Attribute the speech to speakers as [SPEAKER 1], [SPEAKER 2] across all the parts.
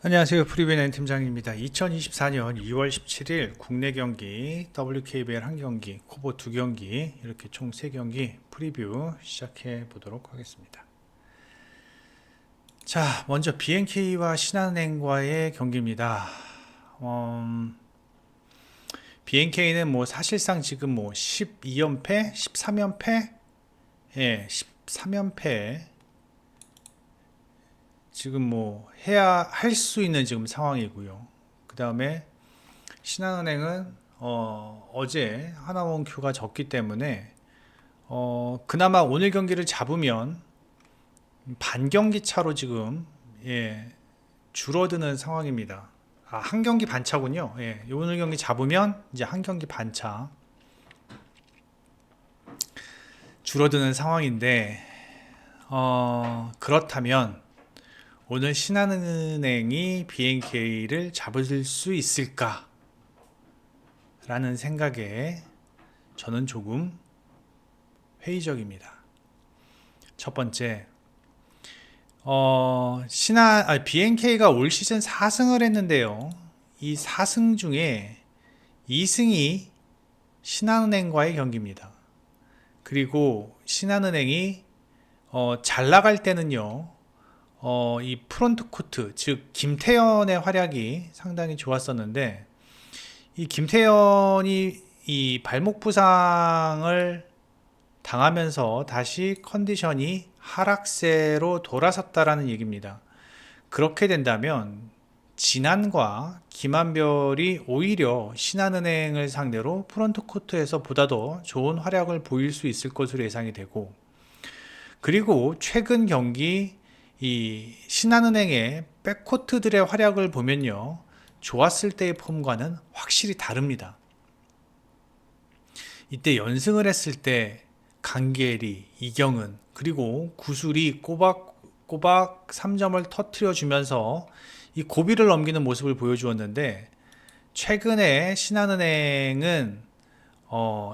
[SPEAKER 1] 안녕하세요. 프리베는 팀장입니다. 2024년 2월 17일 국내 경기 WKBL 한 경기, 코보 두 경기, 이렇게 총 3경기 프리뷰 시작해 보도록 하겠습니다. 자, 먼저 BNK와 신한은행과의 경기입니다. BNK는 뭐 사실상 지금 뭐 12연패, 13연패, 13연패 지금 뭐 해야 할 수 있는 지금 상황이고요. 그 다음에 신한은행은 어제 하나원큐가 졌기 때문에 그나마 오늘 경기를 잡으면 반경기 차로 지금 줄어드는 상황입니다. 한 경기 반차군요. 오늘 경기 잡으면 이제 한 경기 반차 줄어드는 상황인데 그렇다면 오늘 신한은행이 BNK를 잡을 수 있을까? 라는 생각에 저는 조금 회의적입니다. 첫 번째, BNK가 올 시즌 4승을 했는데요. 이 4승 중에 2승이 신한은행과의 경기입니다. 그리고 신한은행이 잘 나갈 때는요. 이 프론트 코트, 즉 김태현의 활약이 상당히 좋았었는데 이 김태현이 이 발목 부상을 당하면서 다시 컨디션이 하락세로 돌아섰다라는 얘기입니다. 그렇게 된다면 진한과 김한별이 오히려 신한은행을 상대로 프론트 코트에서 보다 더 좋은 활약을 보일 수 있을 것으로 예상이 되고, 그리고 최근 경기 이 신한은행의 백코트들의 활약을 보면요, 좋았을 때의 폼과는 확실히 다릅니다. 이때 연승을 했을 때 강계리, 이경은, 그리고 구술이 꼬박꼬박 3점을 터트려 주면서 이 고비를 넘기는 모습을 보여주었는데, 최근에 신한은행은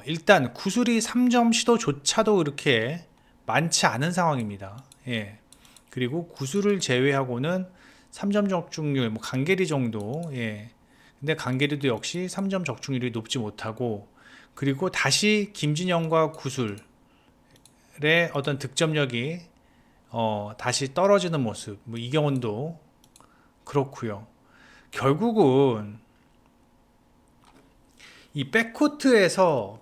[SPEAKER 1] 일단 구술이 3점 시도조차도 그렇게 많지 않은 상황입니다. 그리고 구술을 제외하고는 3점 적중률, 뭐 강계리 정도, 근데 강계리도 역시 3점 적중률이 높지 못하고, 그리고 다시 김진영과 구술의 어떤 득점력이 다시 떨어지는 모습, 뭐 이경원도 그렇고요. 결국은 이 백코트에서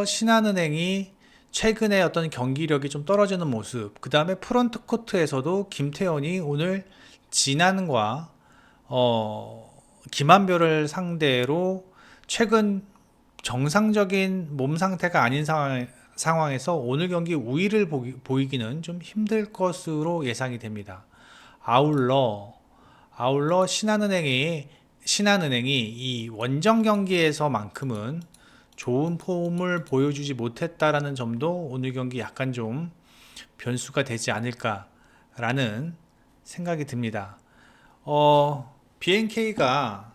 [SPEAKER 1] 신한은행이 최근에 어떤 경기력이 좀 떨어지는 모습, 그 다음에 프런트 코트에서도 김태현이 오늘 진한과 김한별을 상대로 최근 정상적인 몸 상태가 아닌 상황에서 오늘 경기 우위를 보이기는 좀 힘들 것으로 예상이 됩니다. 아울러 신한은행이 이 원정 경기에서만큼은 좋은 폼을 보여주지 못했다라는 점도 오늘 경기 약간 좀 변수가 되지 않을까라는 생각이 듭니다. BNK가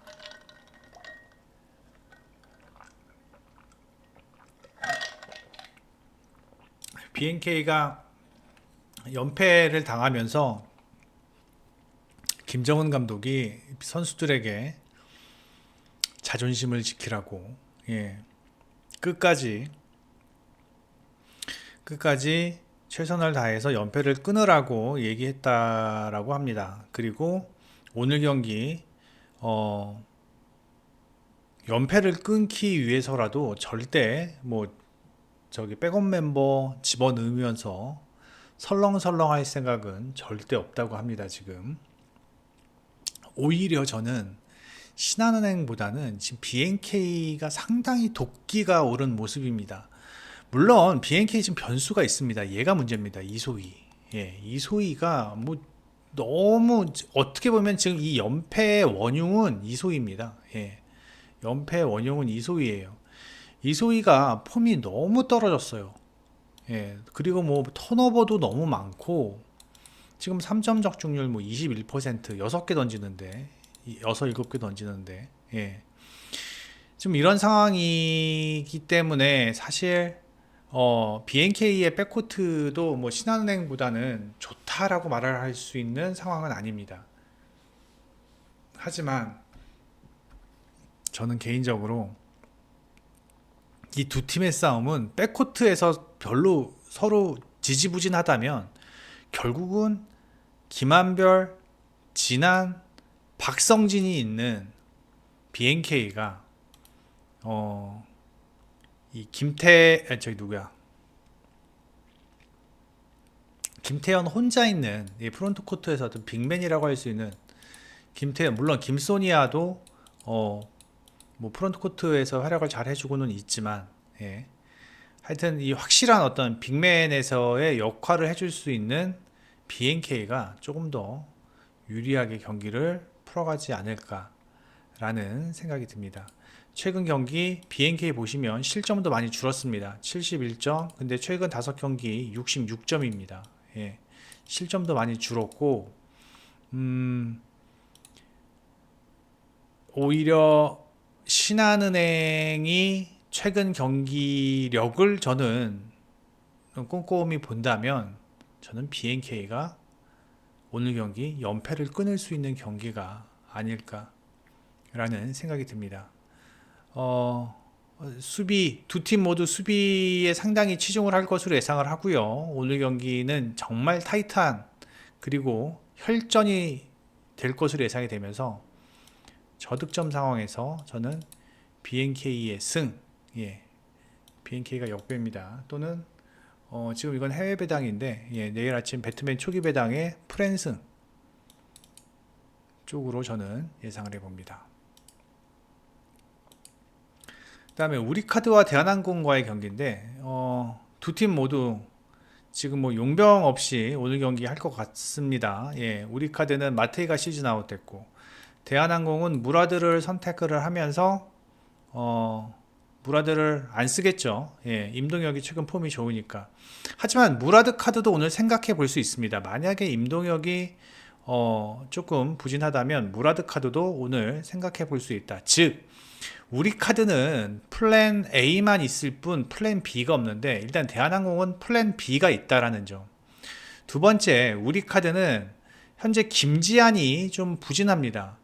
[SPEAKER 1] 연패를 당하면서 김정은 감독이 선수들에게 자존심을 지키라고 끝까지 최선을 다해서 연패를 끊으라고 얘기했다라고 합니다. 그리고 오늘 경기 연패를 끊기 위해서라도 절대 뭐 저기 백업 멤버 집어넣으면서 설렁설렁 할 생각은 절대 없다고 합니다. 지금 오히려 저는 신한은행보다는 지금 BNK가 상당히 도끼가 오른 모습입니다. 물론 BNK 지금 변수가 있습니다. 얘가 문제입니다. 이소희. 이소희가 뭐 너무 어떻게 보면 지금 이 연패의 원흉은 이소희입니다. 연패의 원흉은 이소희예요. 이소희가 폼이 너무 떨어졌어요. 그리고 뭐 턴오버도 너무 많고 지금 3점 적중률 뭐 21%, 6개 던지는데 6, 7개 던지는데 지금 이런 상황이기 때문에 사실 BNK의 백코트도 뭐 신한은행보다는 좋다라고 말을 할 수 있는 상황은 아닙니다. 하지만 저는 개인적으로 이 두 팀의 싸움은 백코트에서 별로 서로 지지부진하다면 결국은 김한별, 진한, 박성진이 있는 BNK가 이 김태현 혼자 있는 이 프론트 코트에서 어떤 빅맨이라고 할 수 있는 김태현, 물론 김소니아도 뭐 프론트 코트에서 활약을 잘 해주고는 있지만, 예. 하여튼 이 확실한 어떤 빅맨에서의 역할을 해줄 수 있는 BNK가 조금 더 유리하게 경기를 풀어가지 않을까라는 생각이 듭니다. 최근 경기 BNK 보시면 실점도 많이 줄었습니다. 71점. 근데 최근 5경기 66점입니다. 예. 실점도 많이 줄었고, 오히려 신한은행이 최근 경기력을 저는 꼼꼼히 본다면 저는 BNK가 오늘 경기 연패를 끊을 수 있는 경기가 아닐까라는 생각이 듭니다. 수비, 두 팀 모두 수비에 상당히 치중을 할 것으로 예상을 하고요. 오늘 경기는 정말 타이트한 그리고 혈전이 될 것으로 예상이 되면서 저득점 상황에서 저는 BNK의 승, 예, BNK가 역배입니다. 또는 지금 이건 해외 배당인데, 예, 내일 아침 배트맨 초기 배당의 프랜승 쪽으로 저는 예상을 해봅니다. 그 다음에 우리카드와 대한항공과의 경기인데, 두 팀 모두 지금 뭐 용병 없이 오늘 경기 할 것 같습니다. 예, 우리카드는 마테이가 시즌 아웃 됐고, 대한항공은 무라드를 선택을 하면서 무라드를 안 쓰겠죠. 예, 임동혁이 최근 폼이 좋으니까. 하지만 무라드 카드도 오늘 생각해 볼 수 있습니다. 만약에 임동혁이 조금 부진하다면 무라드 카드도 오늘 생각해 볼 수 있다. 즉 우리 카드는 플랜 A만 있을 뿐 플랜 B가 없는데, 일단 대한항공은 플랜 B가 있다라는 점. 두 번째, 우리 카드는 현재 김지한이 좀 부진합니다.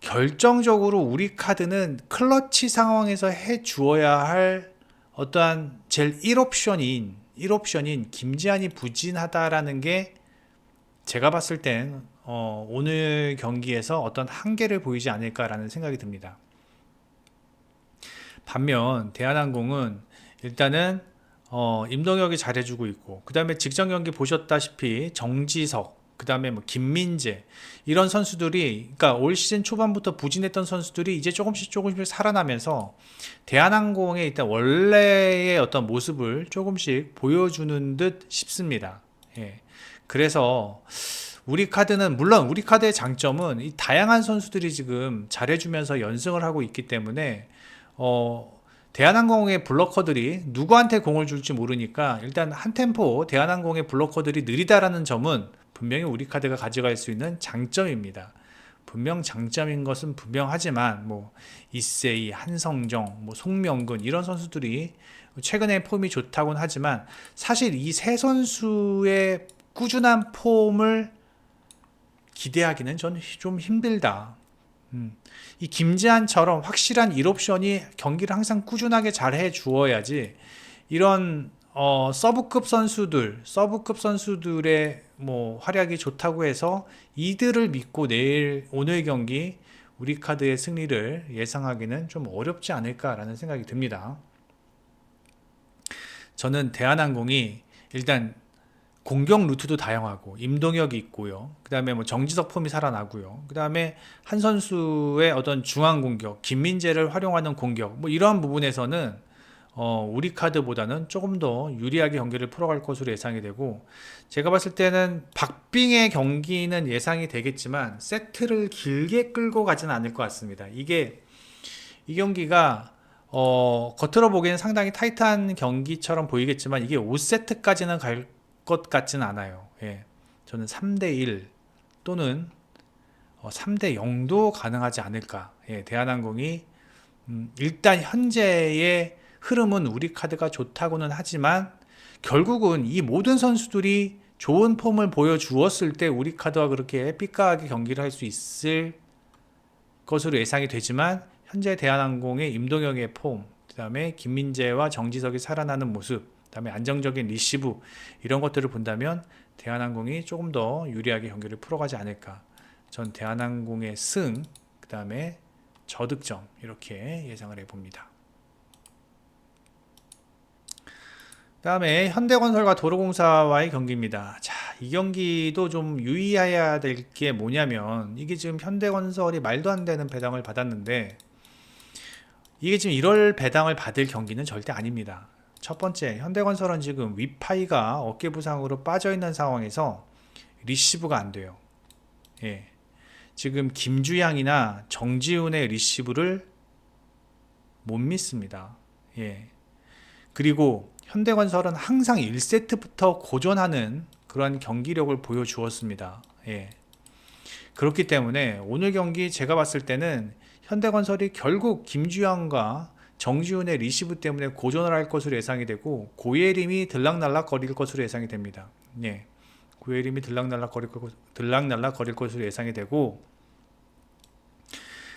[SPEAKER 1] 결정적으로 우리 카드는 클러치 상황에서 해 주어야 할 어떠한 제일 1옵션인 김지한이 부진하다라는 게 제가 봤을 땐 오늘 경기에서 어떤 한계를 보이지 않을까라는 생각이 듭니다. 반면 대한항공은 일단은 임동혁이 잘해주고 있고, 그 다음에 직전 경기 보셨다시피 정지석, 그 다음에 뭐 김민재, 이런 선수들이, 그러니까 올 시즌 초반부터 부진했던 선수들이 이제 조금씩 살아나면서 대한항공의 일단 원래의 어떤 모습을 조금씩 보여주는 듯 싶습니다. 예. 그래서 우리 카드는, 물론 우리 카드의 장점은 이 다양한 선수들이 지금 잘해주면서 연승을 하고 있기 때문에 대한항공의 블러커들이 누구한테 공을 줄지 모르니까 일단 한 템포 대한항공의 블러커들이 느리다라는 점은 분명히 우리 카드가 가져갈 수 있는 장점입니다. 분명 장점인 것은 분명하지만 뭐 이세이, 한성정, 뭐 송명근 이런 선수들이 최근에 폼이 좋다고는 하지만 사실 이 세 선수의 꾸준한 폼을 기대하기는 전 좀 힘들다. 이 김지한처럼 확실한 1옵션이 경기를 항상 꾸준하게 잘 해주어야지 이런 서브급 선수들의 뭐 활약이 좋다고 해서 이들을 믿고 오늘 경기 우리 카드의 승리를 예상하기는 좀 어렵지 않을까라는 생각이 듭니다. 저는 대한항공이 일단 공격 루트도 다양하고 임동혁이 있고요. 그 다음에 뭐 정지석 폼이 살아나고요. 그 다음에 한 선수의 어떤 중앙 공격, 김민재를 활용하는 공격, 뭐 이러한 부분에서는 우리 카드보다는 조금 더 유리하게 경기를 풀어갈 것으로 예상이 되고, 제가 봤을 때는 박빙의 경기는 예상이 되겠지만 세트를 길게 끌고 가지는 않을 것 같습니다. 이 경기가 겉으로 보기에는 상당히 타이트한 경기처럼 보이겠지만 이게 5세트까지는 갈 것 같지는 않아요. 예. 저는 3대1 또는 3대0도 가능하지 않을까. 예. 대한항공이 일단 현재의 흐름은 우리 카드가 좋다고는 하지만 결국은 이 모든 선수들이 좋은 폼을 보여주었을 때 우리 카드와 그렇게 삐까하게 경기를 할 수 있을 것으로 예상이 되지만 현재 대한항공의 임동혁의 폼, 그 다음에 김민재와 정지석이 살아나는 모습, 그 다음에 안정적인 리시브 이런 것들을 본다면 대한항공이 조금 더 유리하게 경기를 풀어가지 않을까. 전 대한항공의 승, 그 다음에 저득점 이렇게 예상을 해봅니다. 그 다음에 현대건설과 도로공사와의 경기입니다. 자, 이 경기도 좀 유의해야 될 게 뭐냐면 이게 지금 현대건설이 말도 안 되는 배당을 받았는데 이게 지금 1월 배당을 받을 경기는 절대 아닙니다. 첫 번째, 현대건설은 지금 윗파이가 어깨 부상으로 빠져 있는 상황에서 리시브가 안 돼요. 예. 지금 김주양이나 정지훈의 리시브를 못 믿습니다. 예. 그리고 현대건설은 항상 1세트부터 고전하는 그런 경기력을 보여주었습니다. 예. 그렇기 때문에 오늘 경기 제가 봤을 때는 현대건설이 결국 김주영과 정지훈의 리시브 때문에 고전을 할 것으로 예상이 되고 고예림이 들락날락 거릴 것으로 예상이 됩니다. 예. 고예림이 들락날락 거릴 것으로 예상이 되고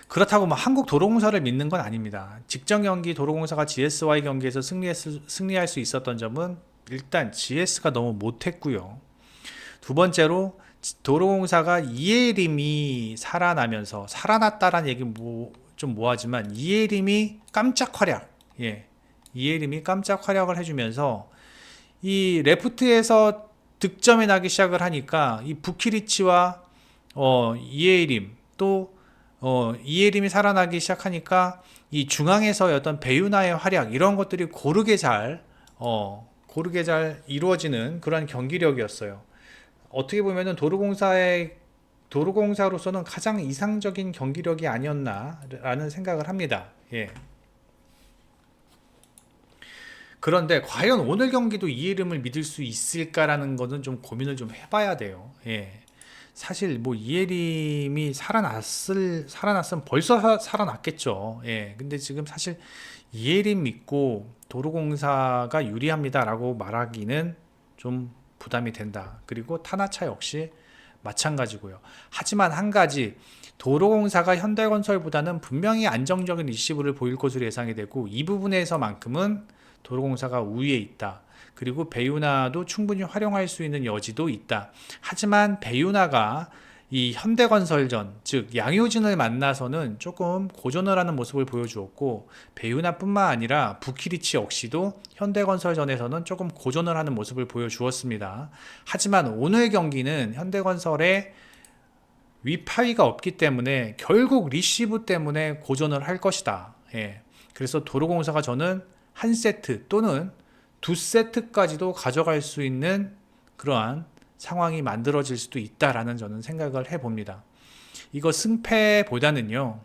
[SPEAKER 1] 그렇다고 뭐 한국도로공사를 믿는 건 아닙니다. 직전 경기 도로공사가 GS와의 경기에서 승리할 수 있었던 점은 일단 GS가 너무 못했고요. 두 번째로 도로공사가 이예림이 살아나면서 살아났다라는 얘기 좀 뭐하지만 이예림이 깜짝 활약, 이예림이 깜짝 활약을 해주면서 이 레프트에서 득점이 나기 시작을 하니까 이 부키리치와 이예림 또 이예림이 살아나기 시작하니까 이 중앙에서의 어떤 배윤아의 활약 이런 것들이 고르게 잘 이루어지는 그런 경기력이었어요. 어떻게 보면은 도로공사로서는 가장 이상적인 경기력이 아니었나라는 생각을 합니다. 예. 그런데 과연 오늘 경기도 이예림을 믿을 수 있을까라는 것은 좀 고민을 좀 해봐야 돼요. 예. 사실 뭐 이예림이 살아났으면 벌써 살아났겠죠. 예. 근데 지금 사실 이예림 믿고 도로공사가 유리합니다라고 말하기는 좀 부담이 된다. 그리고 타나차 역시 마찬가지고요. 하지만 한 가지 도로공사가 현대건설보다는 분명히 안정적인 리시브를 보일 것으로 예상이 되고 이 부분에서만큼은 도로공사가 우위에 있다. 그리고 배윤아도 충분히 활용할 수 있는 여지도 있다. 하지만 배윤아가 이 현대건설전, 즉 양효진을 만나서는 조금 고전을 하는 모습을 보여주었고 배윤아뿐만 아니라 부키리치 역시도 현대건설전에서는 조금 고전을 하는 모습을 보여주었습니다. 하지만 오늘 경기는 현대건설의 위파이가 없기 때문에 결국 리시브 때문에 고전을 할 것이다. 예. 그래서 도로공사가 저는 한 세트 또는 두 세트까지도 가져갈 수 있는 그러한 상황이 만들어질 수도 있다라는 저는 생각을 해봅니다. 이거 승패보다는요.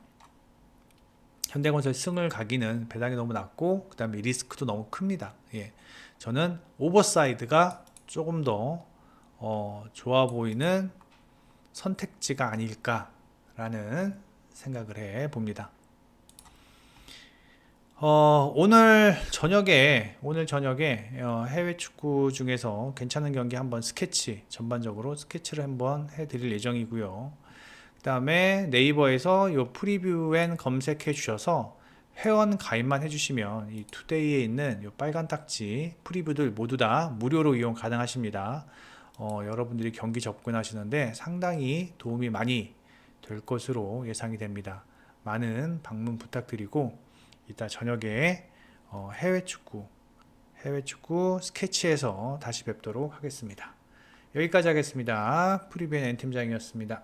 [SPEAKER 1] 현대건설 승을 가기는 배당이 너무 낮고 그 다음에 리스크도 너무 큽니다. 예. 저는 오버사이드가 조금 더 좋아 보이는 선택지가 아닐까라는 생각을 해봅니다. 오늘 저녁에 해외 축구 중에서 괜찮은 경기 한번 전반적으로 스케치를 한번 해드릴 예정이고요. 그 다음에 네이버에서 요 프리뷰엔 검색해 주셔서 회원 가입만 해주시면 이 투데이에 있는 요 빨간 딱지 프리뷰들 모두 다 무료로 이용 가능하십니다. 여러분들이 경기 접근하시는데 상당히 도움이 많이 될 것으로 예상이 됩니다. 많은 방문 부탁드리고 이따 저녁에 해외 축구 스케치에서 다시 뵙도록 하겠습니다. 여기까지 하겠습니다. 프리뷰엔 N팀장이었습니다.